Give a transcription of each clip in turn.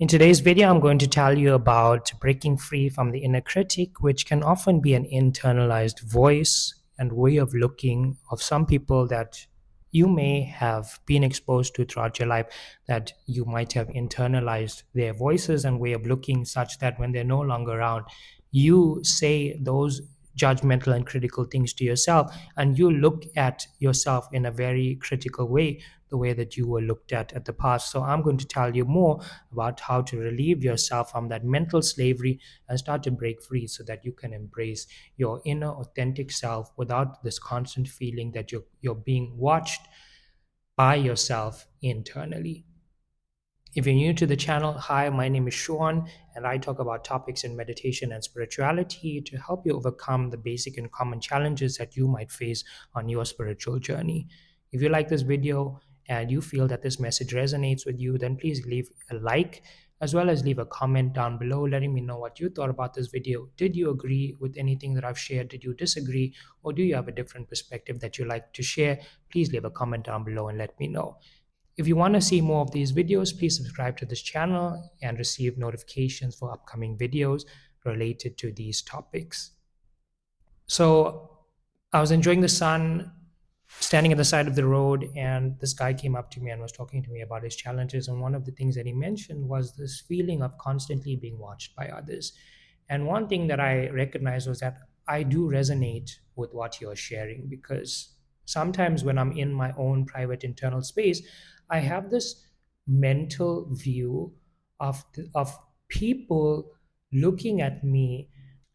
In today's video, I'm going to tell you about breaking free from the inner critic, which can often be an internalized voice and way of looking of some people that you may have been exposed to throughout your life, that you might have internalized their voices and way of looking such that when they're no longer around, you say those judgmental and critical things to yourself, and you look at yourself in a very critical way, the way that you were looked at the past. So I'm going to tell you more about how to relieve yourself from that mental slavery and start to break free so that you can embrace your inner authentic self without this constant feeling that you're being watched by yourself internally. If you're new to the channel, hi, my name is Sean, and I talk about topics in meditation and spirituality to help you overcome the basic and common challenges that you might face on your spiritual journey. If you like this video and you feel that this message resonates with you, then please leave a like as well as leave a comment down below letting me know what you thought about this video. Did you agree with anything that I've shared? Did you disagree? Or do you have a different perspective that you'd like to share? Please leave a comment down below and let me know. If you want to see more of these videos, please subscribe to this channel and receive notifications for upcoming videos related to these topics. So I was enjoying the sun, standing at the side of the road, and this guy came up to me and was talking to me about his challenges. And one of the things that he mentioned was this feeling of constantly being watched by others. And one thing that I recognized was that I do resonate with what you're sharing, because sometimes when I'm in my own private internal space, I have this mental view of people looking at me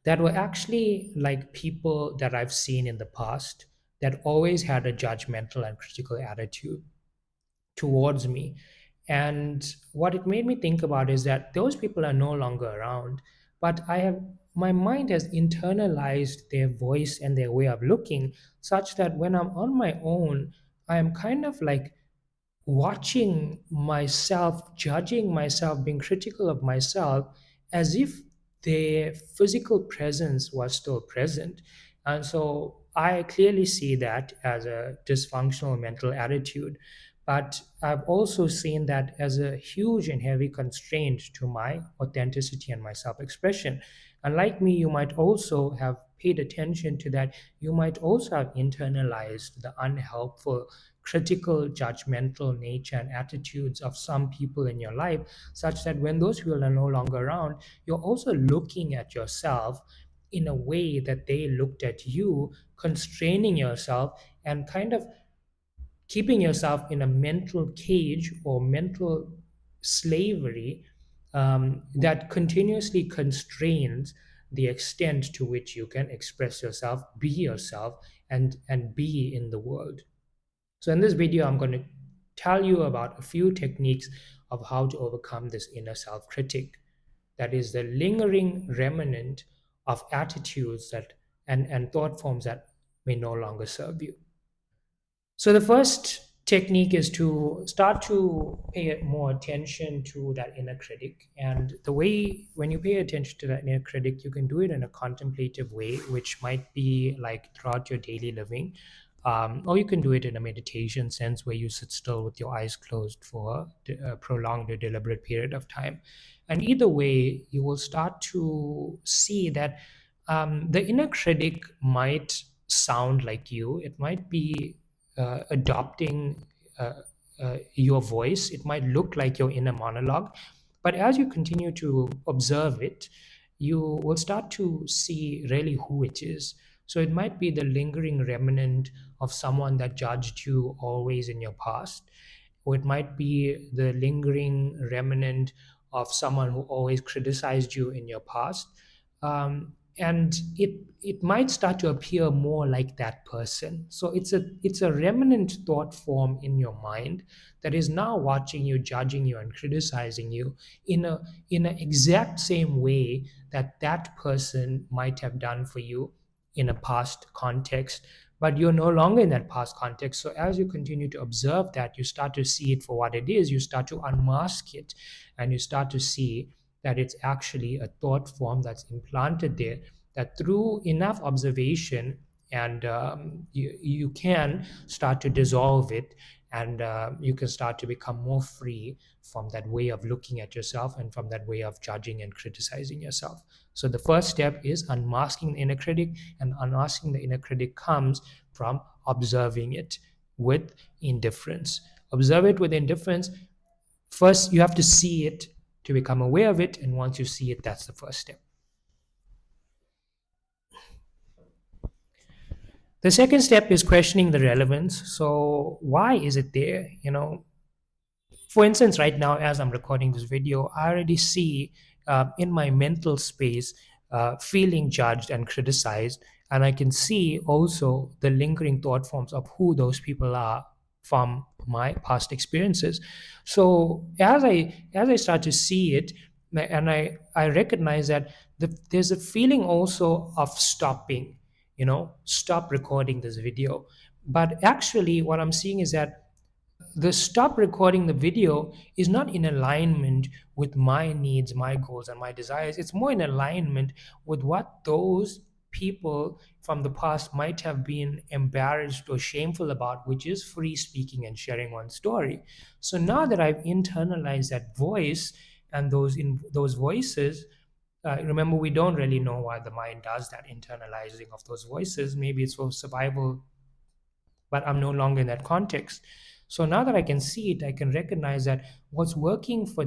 that were actually like people that I've seen in the past that always had a judgmental and critical attitude towards me. And what it made me think about is that those people are no longer around, but my mind has internalized their voice and their way of looking such that when I'm on my own, I am kind of like watching myself, judging myself, being critical of myself as if their physical presence was still present. And so I clearly see that as a dysfunctional mental attitude. But I've also seen that as a huge and heavy constraint to my authenticity and my self expression. And like me, you might also have paid attention to that. You might also have internalized the unhelpful, critical, judgmental nature and attitudes of some people in your life, such that when those people are no longer around, you're also looking at yourself in a way that they looked at you, constraining yourself and kind of keeping yourself in a mental cage or mental slavery that continuously constrains the extent to which you can express yourself, be yourself, and be in the world. So in this video, I'm going to tell you about a few techniques of how to overcome this inner self-critic. That is the lingering remnant of attitudes that and thought forms that may no longer serve you. So the first technique is to start to pay more attention to that inner critic. And the way when you pay attention to that inner critic, you can do it in a contemplative way, which might be like throughout your daily living. Or you can do it in a meditation sense where you sit still with your eyes closed for a prolonged or deliberate period of time. And either way, you will start to see that the inner critic might sound like you. It might be adopting your voice. It might look like your inner monologue. But as you continue to observe it, you will start to see really who it is. So it might be the lingering remnant of someone that judged you always in your past, or it might be the lingering remnant of someone who always criticized you in your past. And it might start to appear more like that person. So it's a remnant thought form in your mind that is now watching you, judging you, and criticizing you in an exact same way that that person might have done for you in a past context, but you're no longer in that past context. So as you continue to observe that, you start to see it for what it is. You start to unmask it, and you start to see that it's actually a thought form that's implanted there, that through enough observation and you can start to dissolve it and you can start to become more free from that way of looking at yourself and from that way of judging and criticizing yourself. So the first step is unmasking the inner critic, and unmasking the inner critic comes from observing it with indifference. Observe it with indifference. First, you have to see it to become aware of it, and once you see it, that's the first step. The second step is questioning the relevance. So, why is it there? For instance, right now, as I'm recording this video, I already see in my mental space feeling judged and criticized. And I can see also the lingering thought forms of who those people are from my past experiences. So as I start to see it, and I recognize that there's a feeling also of stopping, stop recording this video. But actually, what I'm seeing is that the stop recording the video is not in alignment with my needs, my goals, and my desires. It's more in alignment with what those people from the past might have been embarrassed or shameful about, which is free speaking and sharing one's story. So now that I've internalized that voice and those voices, remember, we don't really know why the mind does that internalizing of those voices. Maybe it's for survival, but I'm no longer in that context. So now that I can see it, I can recognize that what's working for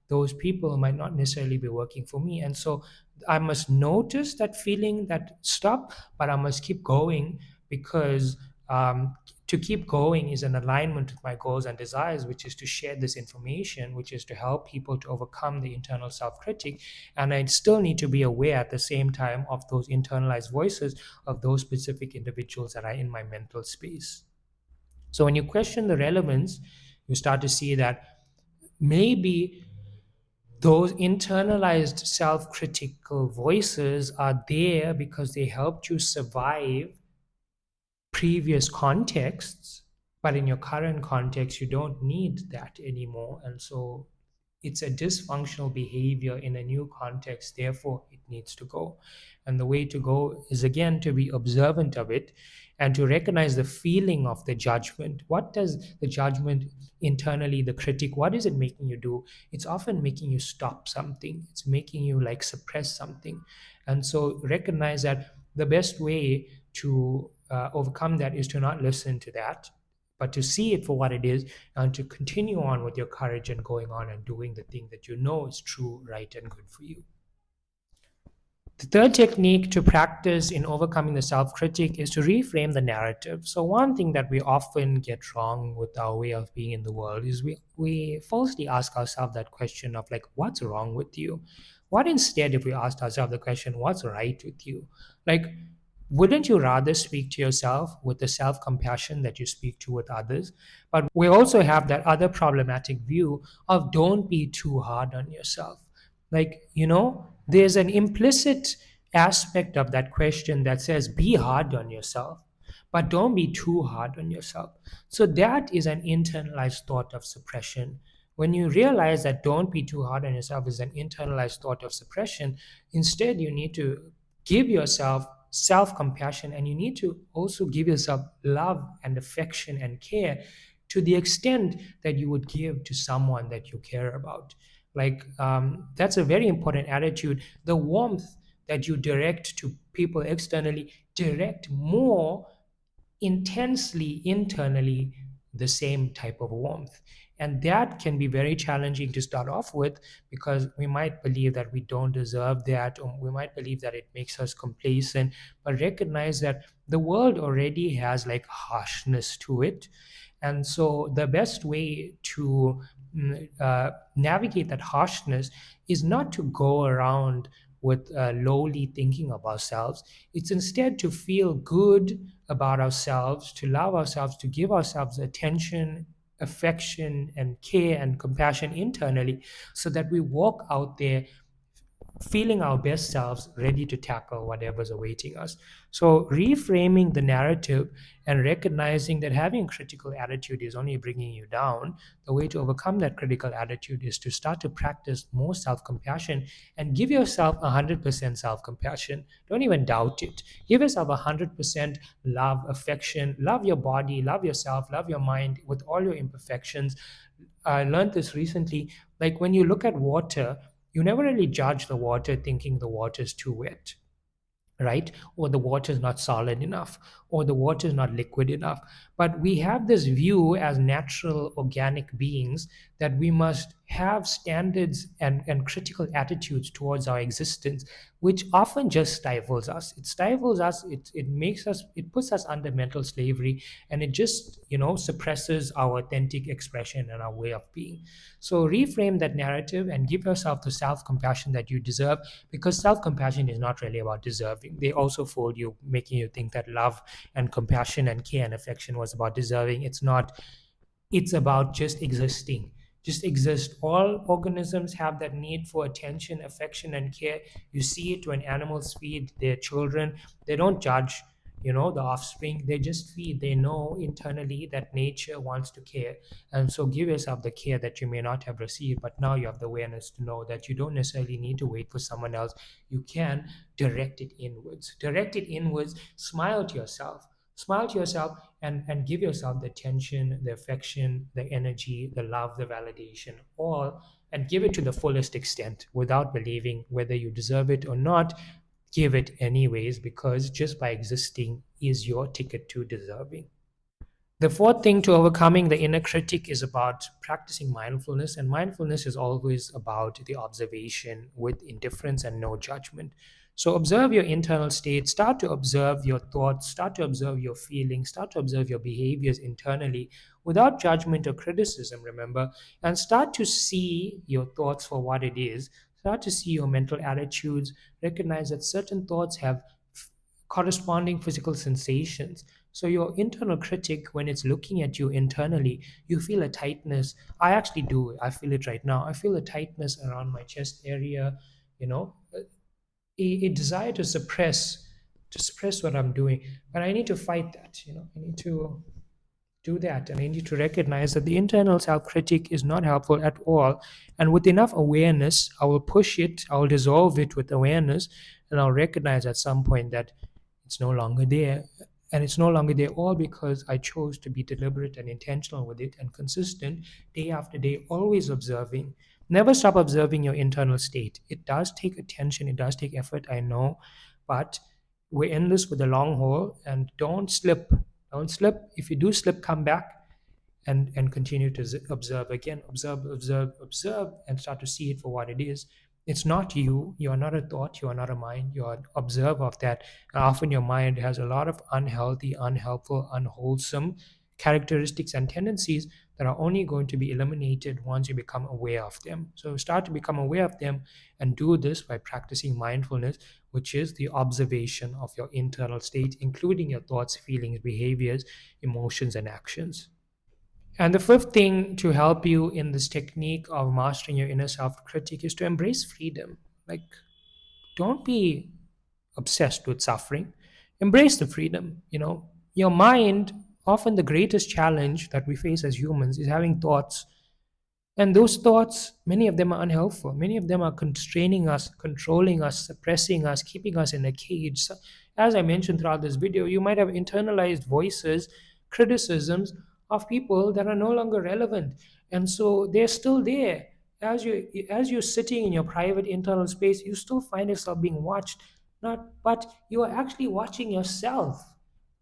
those people might not necessarily be working for me. And so I must notice that feeling, that stop, but I must keep going, because to keep going is an alignment with my goals and desires, which is to share this information, which is to help people to overcome the internal self-critic. And I still need to be aware at the same time of those internalized voices of those specific individuals that are in my mental space. So when you question the relevance, you start to see that maybe those internalized self-critical voices are there because they helped you survive previous contexts, but in your current context, you don't need that anymore. And so it's a dysfunctional behavior in a new context, therefore it needs to go. And the way to go is, again, to be observant of it and to recognize the feeling of the judgment. What does the judgment internally, the critic, what is it making you do? It's often making you stop something, it's making you like suppress something. And so recognize that the best way to overcome that is to not listen to that, but to see it for what it is, and to continue on with your courage and going on and doing the thing that you know is true, right, and good for you. The third technique to practice in overcoming the self critic is to reframe the narrative. So, one thing that we often get wrong with our way of being in the world is we falsely ask ourselves that question of, like, what's wrong with you? What instead if we asked ourselves the question, what's right with you? Like, wouldn't you rather speak to yourself with the self compassion that you speak to with others? But we also have that other problematic view of don't be too hard on yourself. Like, there's an implicit aspect of that question that says be hard on yourself, but don't be too hard on yourself. So that is an internalized thought of suppression. When you realize that don't be too hard on yourself is an internalized thought of suppression, instead you need to give yourself self compassion, and you need to also give yourself love and affection and care to the extent that you would give to someone that you care about. Like, that's a very important attitude. The warmth that you direct to people externally, direct more intensely internally the same type of warmth. And that can be very challenging to start off with, because we might believe that we don't deserve that, or we might believe that it makes us complacent. But recognize that the world already has like harshness to it. And so the best way to navigate that harshness is not to go around with lowly thinking of ourselves. It's instead to feel good about ourselves, to love ourselves, to give ourselves attention, affection, and care and compassion internally, so that we walk out there feeling our best selves, ready to tackle whatever's awaiting us. So, reframing the narrative and recognizing that having a critical attitude is only bringing you down, the way to overcome that critical attitude is to start to practice more self compassion and give yourself 100% self compassion. Don't even doubt it. Give yourself 100% love, affection, love your body, love yourself, love your mind with all your imperfections. I learned this recently. Like when you look at water, you never really judge the water thinking the water is too wet, right? Or the water is not solid enough, or the water is not liquid enough. But we have this view as natural organic beings that we must have standards and critical attitudes towards our existence, which often just stifles us. It stifles us, it makes us, it puts us under mental slavery, and it just, suppresses our authentic expression and our way of being. So reframe that narrative and give yourself the self-compassion that you deserve, because self-compassion is not really about deserving. They also fooled you, making you think that love and compassion and care and affection was about deserving. It's not. It's about just existing. Just exist. All organisms have that need for attention, affection, and care. You see it when animals feed their children. They don't judge, the offspring. They just feed. They know internally that nature wants to care. And so give yourself the care that you may not have received, but now you have the awareness to know that you don't necessarily need to wait for someone else. You can direct it inwards. Direct it inwards. Smile to yourself. Smile to yourself and give yourself the attention, the affection, the energy, the love, the validation, all, and give it to the fullest extent without believing whether you deserve it or not. Give it anyways, because just by existing is your ticket to deserving. The fourth thing to overcoming the inner critic is about practicing mindfulness. And mindfulness is always about the observation with indifference and no judgment. So observe your internal state, start to observe your thoughts, start to observe your feelings, start to observe your behaviors internally without judgment or criticism, remember, and start to see your thoughts for what it is. Start to see your mental attitudes, recognize that certain thoughts have corresponding physical sensations. So, your internal critic, when it's looking at you internally, you feel a tightness. I actually do. I feel it right now. I feel a tightness around my chest area, you know, a desire to suppress what I'm doing. But I need to fight that, I need to do that. And I need to recognize that the internal self critic is not helpful at all. And with enough awareness, I will push it, I will dissolve it with awareness, and I'll recognize at some point that it's no longer there. And it's no longer there all because I chose to be deliberate and intentional with it and consistent day after day, always observing. Never stop observing your internal state. It does take attention, it does take effort, I know, but we're in this with the long haul, and don't slip. Don't slip. If you do slip, come back and continue to observe again. Observe, observe, observe, and start to see it for what it is. It's not you. You are not a thought. You are not a mind. You are an observer of that. And often your mind has a lot of unhealthy, unhelpful, unwholesome characteristics and tendencies that are only going to be eliminated once you become aware of them. So start to become aware of them, and do this by practicing mindfulness, which is the observation of your internal state, including your thoughts, feelings, behaviors, emotions, and actions. And the fifth thing to help you in this technique of mastering your inner self critic is to embrace freedom. Like, don't be obsessed with suffering, embrace the freedom. Your mind, often the greatest challenge that we face as humans, is having thoughts, and those thoughts, many of them are unhelpful. Many of them are constraining us, controlling us, suppressing us, keeping us in a cage. So, as I mentioned throughout this video, you might have internalized voices, criticisms of people that are no longer relevant. And so they're still there. As you're sitting in your private internal space, you still find yourself being watched. Not but you are actually watching yourself.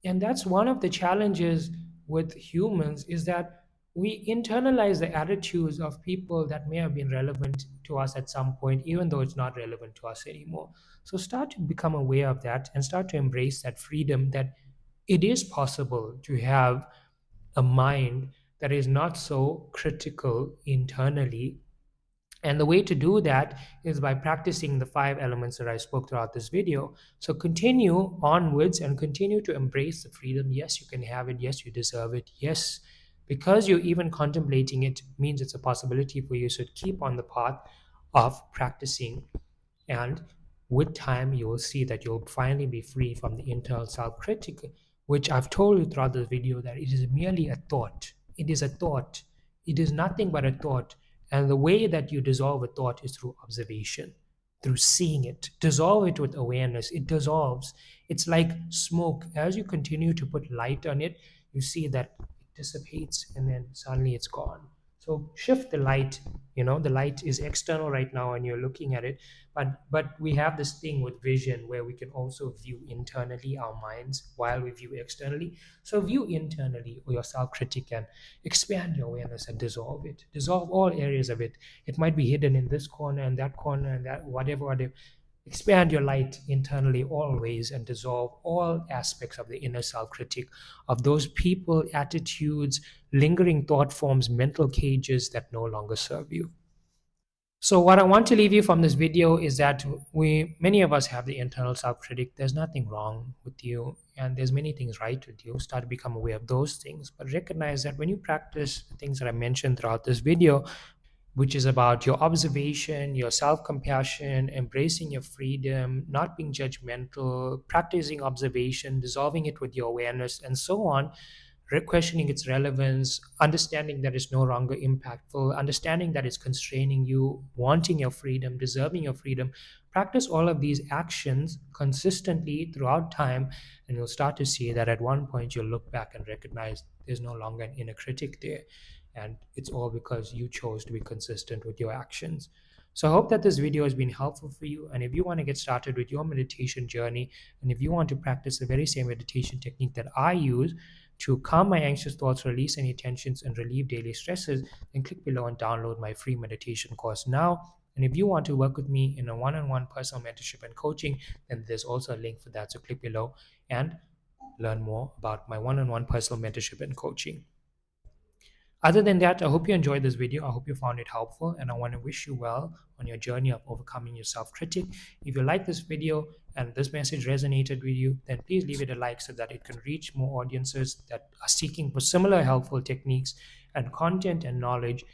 And that's one of the challenges with humans, is that we internalize the attitudes of people that may have been relevant to us at some point, even though it's not relevant to us anymore. So start to become aware of that and start to embrace that freedom, that it is possible to have a mind that is not so critical internally. And the way to do that is by practicing the 5 elements that I spoke throughout this video. So continue onwards and continue to embrace the freedom. Yes, you can have it. Yes, you deserve it. Yes, because you're even contemplating it means it's a possibility for you. So keep on the path of practicing And with time, you will see that you'll finally be free from the internal self critic, which I've told you throughout this video that it is merely a thought. It is a thought. It is nothing but a thought. And the way that you dissolve a thought is through observation, through seeing it. Dissolve it with awareness. It dissolves. It's like smoke. As you continue to put light on it, you see that it dissipates and then suddenly it's gone. So shift the light. The light is external right now and you're looking at it, but we have this thing with vision where we can also view internally our minds while we view externally. So view internally or your self-critic and expand your awareness and dissolve it. Dissolve all areas of it. It might be hidden in this corner and that, whatever. Expand your light internally always and dissolve all aspects of the inner self critic, of those people, attitudes, lingering thought forms, mental cages that no longer serve you. So, what I want to leave you from this video is that many of us have the internal self critic. There's nothing wrong with you, and there's many things right with you. Start to become aware of those things, but recognize that when you practice the things that I mentioned throughout this video, which is about your observation, your self compassion, embracing your freedom, not being judgmental, practicing observation, dissolving it with your awareness, and so on, questioning its relevance, understanding that it's no longer impactful, understanding that it's constraining you, wanting your freedom, deserving your freedom. Practice all of these actions consistently throughout time, and you'll start to see that at one point you'll look back and recognize there's no longer an inner critic there. And it's all because you chose to be consistent with your actions. So I hope that this video has been helpful for you. And if you want to get started with your meditation journey, and if you want to practice the very same meditation technique that I use to calm my anxious thoughts, release any tensions, and relieve daily stresses, then click below and download my free meditation course now. And if you want to work with me in a one-on-one personal mentorship and coaching, then there's also a link for that. So click below and learn more about my one-on-one personal mentorship and coaching. Other than that, I hope you enjoyed this video. I hope you found it helpful, and I want to wish you well on your journey of overcoming your self-critic. If you like this video and this message resonated with you, then please leave it a like so that it can reach more audiences that are seeking for similar helpful techniques and content and knowledge.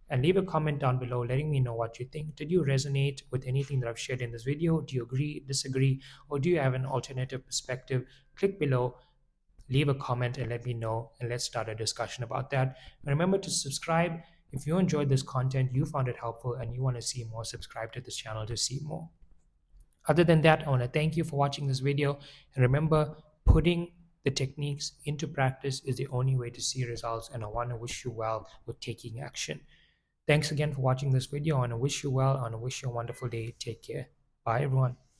And leave a comment down below letting me know what you think. Did you resonate with anything that I've shared in this video? Do you agree, disagree, or do you have an alternative perspective? Click below, leave a comment and let me know, and let's start a discussion about that. And remember to subscribe. If you enjoyed this content, you found it helpful, and you want to see more, subscribe to this channel to see more. Other than that, I want to thank you for watching this video, and remember, putting the techniques into practice is the only way to see results, and I want to wish you well with taking action. Thanks again for watching this video. I want to wish you well. I want to wish you a wonderful day. Take care. Bye, everyone.